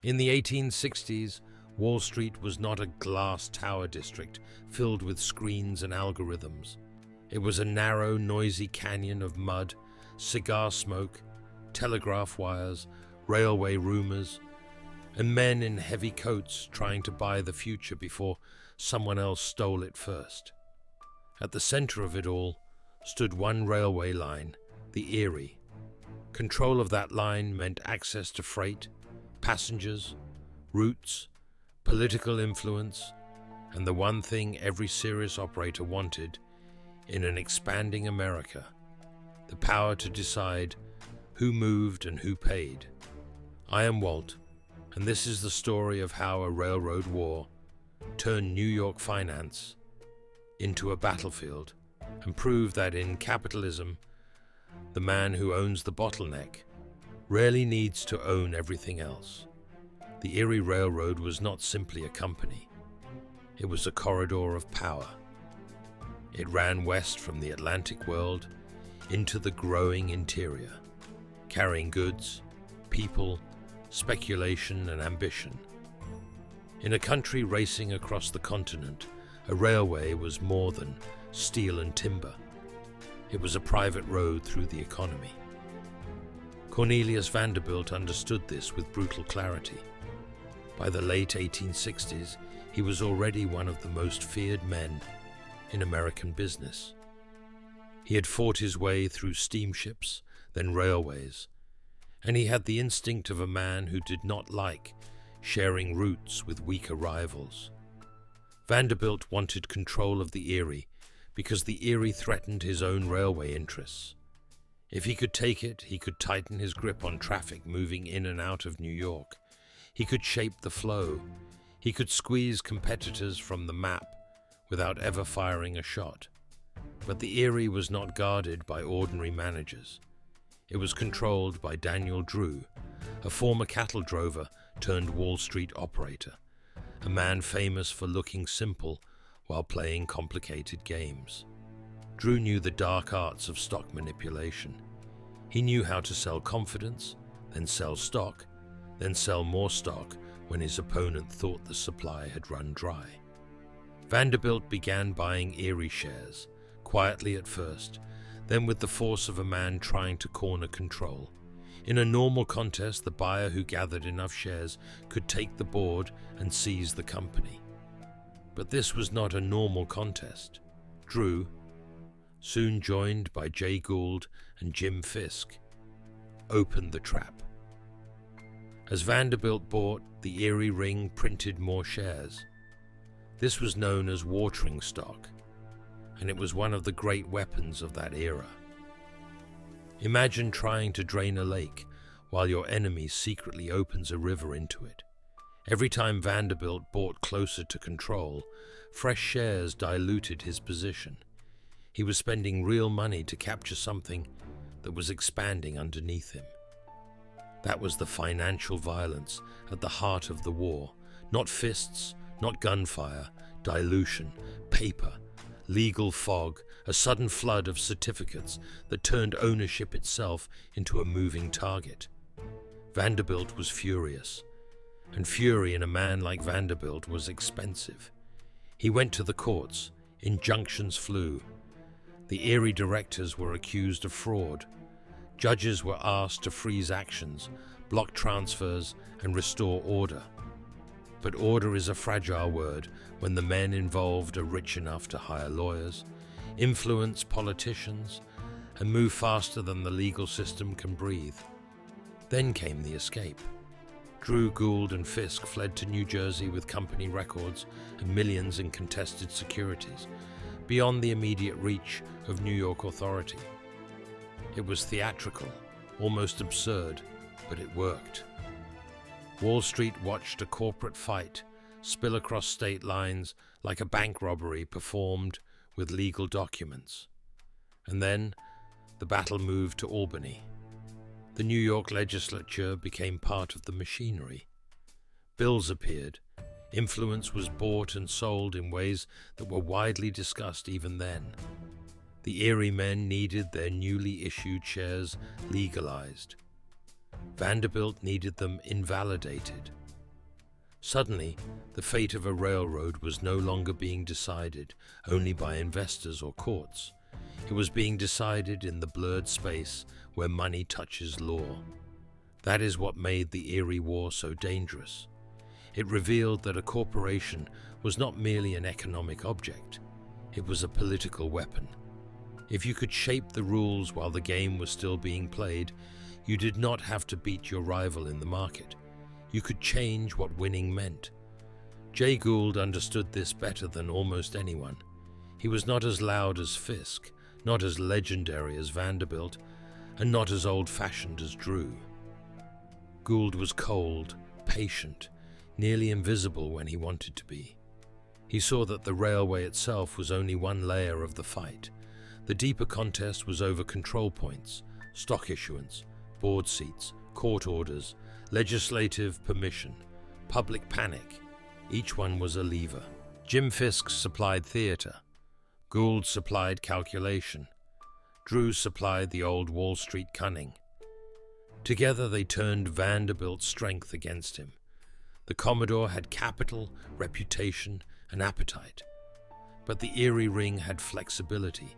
In the 1860s, Wall Street was not a glass tower district filled with screens and algorithms. It was a narrow, noisy canyon of mud, cigar smoke, telegraph wires, railway rumors, and men in heavy coats trying to buy the future before someone else stole it first. At the center of it all stood one railway line, the Erie. Control of that line meant access to freight, passengers, routes, political influence, and the one thing every serious operator wanted in an expanding America, the power to decide who moved and who paid. I am Walt, and this is the story of how a railroad war turned New York finance into a battlefield and proved that in capitalism, the man who owns the bottleneck rarely needs to own everything else. The Erie Railroad was not simply a company. It was a corridor of power. It ran west from the Atlantic world into the growing interior, carrying goods, people, speculation, and ambition. In a country racing across the continent, a railway was more than steel and timber. It was a private road through the economy. Cornelius Vanderbilt understood this with brutal clarity. By the late 1860s, he was already one of the most feared men in American business. He had fought his way through steamships, then railways, and he had the instinct of a man who did not like sharing routes with weaker rivals. Vanderbilt wanted control of the Erie because the Erie threatened his own railway interests. If he could take it, he could tighten his grip on traffic moving in and out of New York. He could shape the flow. He could squeeze competitors from the map without ever firing a shot. But the Erie was not guarded by ordinary managers. It was controlled by Daniel Drew, a former cattle drover turned Wall Street operator, a man famous for looking simple while playing complicated games. Drew knew the dark arts of stock manipulation. He knew how to sell confidence, then sell stock, then sell more stock when his opponent thought the supply had run dry. Vanderbilt began buying Erie shares, quietly at first, then with the force of a man trying to corner control. In a normal contest, the buyer who gathered enough shares could take the board and seize the company. But this was not a normal contest. Drew, soon joined by Gould and Jim Fisk, opened the trap. As Vanderbilt bought, the Erie ring printed more shares. This was known as watering stock, and it was one of the great weapons of that era. Imagine trying to drain a lake while your enemy secretly opens a river into it. Every time Vanderbilt bought closer to control, fresh shares diluted his position. He was spending real money to capture something that was expanding underneath him. That was the financial violence at the heart of the war. Not fists, not gunfire, dilution, paper, legal fog, a sudden flood of certificates that turned ownership itself into a moving target. Vanderbilt was furious, and fury in a man like Vanderbilt was expensive. He went to the courts. Injunctions flew. The Erie directors were accused of fraud. Judges were asked to freeze actions, block transfers, and restore order. But order is a fragile word when the men involved are rich enough to hire lawyers, influence politicians, and move faster than the legal system can breathe. Then came the escape. Drew, Gould, and Fisk fled to New Jersey with company records and millions in contested securities, beyond the immediate reach of New York authority. It was theatrical, almost absurd, but it worked. Wall Street watched a corporate fight spill across state lines like a bank robbery performed with legal documents. And then the battle moved to Albany. The New York legislature became part of the machinery. Bills appeared. Influence was bought and sold in ways that were widely discussed even then. The Erie men needed their newly issued shares legalized. Vanderbilt needed them invalidated. Suddenly, the fate of a railroad was no longer being decided only by investors or courts. It was being decided in the blurred space where money touches law. That is what made the Erie War so dangerous. It revealed that a corporation was not merely an economic object, it was a political weapon. If you could shape the rules while the game was still being played, you did not have to beat your rival in the market. You could change what winning meant. Jay Gould understood this better than almost anyone. He was not as loud as Fisk, not as legendary as Vanderbilt, and not as old-fashioned as Drew. Gould was cold, patient, nearly invisible when he wanted to be. He saw that the railway itself was only one layer of the fight. The deeper contest was over control points, stock issuance, board seats, court orders, legislative permission, public panic. Each one was a lever. Jim Fisk supplied theater. Gould supplied calculation. Drew supplied the old Wall Street cunning. Together they turned Vanderbilt's strength against him. The Commodore had capital, reputation, and appetite. But the Erie Ring had flexibility.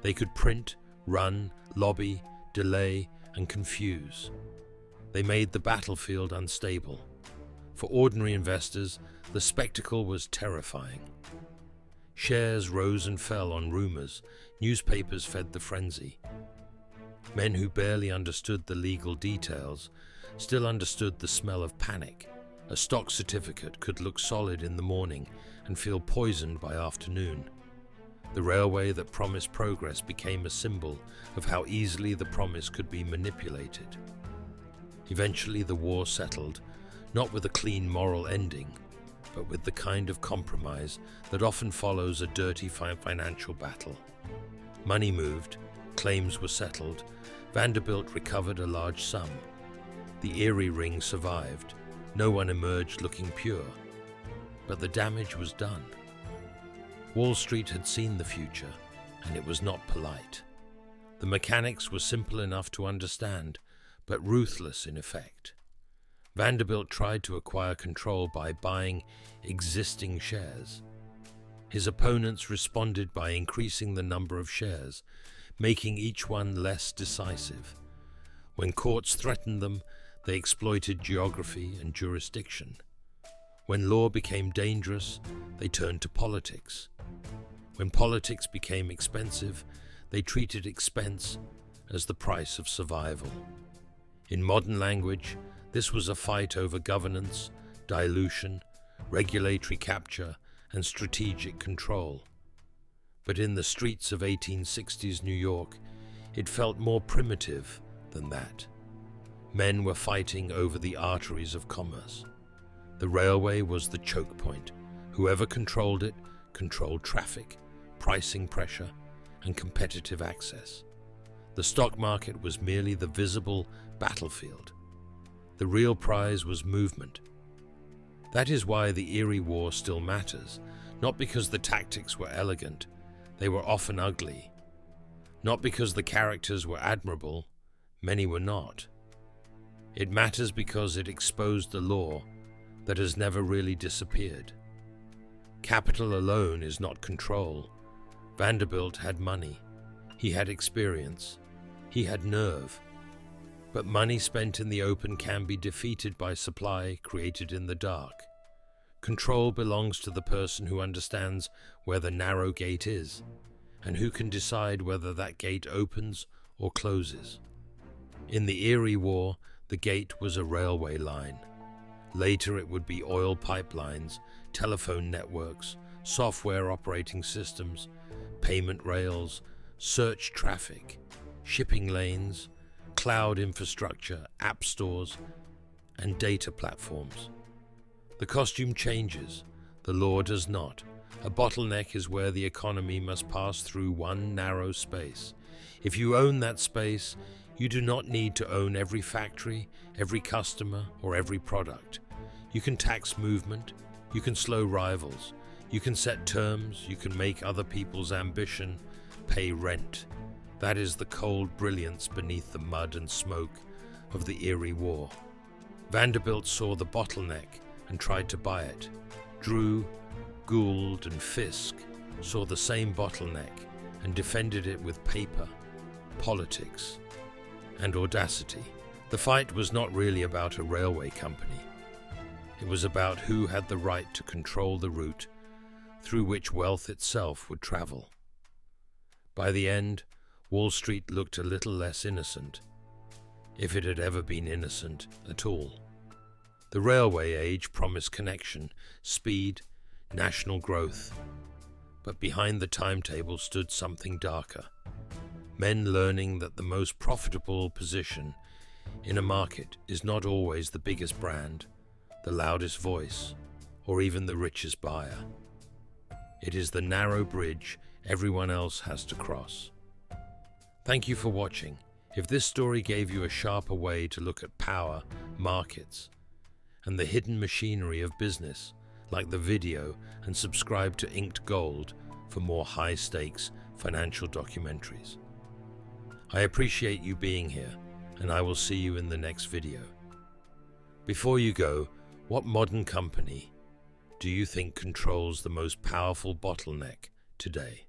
They could print, run, lobby, delay, and confuse. They made the battlefield unstable. For ordinary investors, the spectacle was terrifying. Shares rose and fell on rumors. Newspapers fed the frenzy. Men who barely understood the legal details still understood the smell of panic. A stock certificate could look solid in the morning and feel poisoned by afternoon. The railway that promised progress became a symbol of how easily the promise could be manipulated. Eventually the war settled, not with a clean moral ending, but with the kind of compromise that often follows a dirty financial battle. Money moved, claims were settled, Vanderbilt recovered a large sum. The Erie Ring survived. No one emerged looking pure. But the damage was done. Wall Street had seen the future, and it was not polite. The mechanics were simple enough to understand, but ruthless in effect. Vanderbilt tried to acquire control by buying existing shares. His opponents responded by increasing the number of shares, making each one less decisive. When courts threatened them, they exploited geography and jurisdiction. When law became dangerous, they turned to politics. When politics became expensive, they treated expense as the price of survival. In modern language, this was a fight over governance, dilution, regulatory capture, and strategic control. But in the streets of 1860s New York, it felt more primitive than that. Men were fighting over the arteries of commerce. The railway was the choke point. Whoever controlled it controlled traffic, pricing pressure, and competitive access. The stock market was merely the visible battlefield. The real prize was movement. That is why the Erie War still matters, not because the tactics were elegant, they were often ugly. Not because the characters were admirable, many were not. It matters because it exposed the law that has never really disappeared. Capital alone is not control. Vanderbilt had money. He had experience. He had nerve. But money spent in the open can be defeated by supply created in the dark. Control belongs to the person who understands where the narrow gate is, and who can decide whether that gate opens or closes. In the Erie War, the gate was a railway line. Later it would be oil pipelines, telephone networks, software operating systems, payment rails, search traffic, shipping lanes, cloud infrastructure, app stores, and data platforms. The costume changes, the law does not. A bottleneck is where the economy must pass through one narrow space. If you own that space, you do not need to own every factory, every customer, or every product. You can tax movement, you can slow rivals, you can set terms, you can make other people's ambition pay rent. That is the cold brilliance beneath the mud and smoke of the Erie War. Vanderbilt saw the bottleneck and tried to buy it. Drew, Gould, and Fisk saw the same bottleneck and defended it with paper, politics, and audacity. The fight was not really about a railway company. It was about who had the right to control the route through which wealth itself would travel. By the end, Wall Street looked a little less innocent, if it had ever been innocent at all. The railway age promised connection, speed, national growth. But behind the timetable stood something darker. Men learning that the most profitable position in a market is not always the biggest brand, the loudest voice, or even the richest buyer. It is the narrow bridge everyone else has to cross. Thank you for watching. If this story gave you a sharper way to look at power, markets, and the hidden machinery of business, like the video and subscribe to Inked Gold for more high-stakes financial documentaries. I appreciate you being here, and I will see you in the next video. Before you go, what modern company do you think controls the most powerful bottleneck today?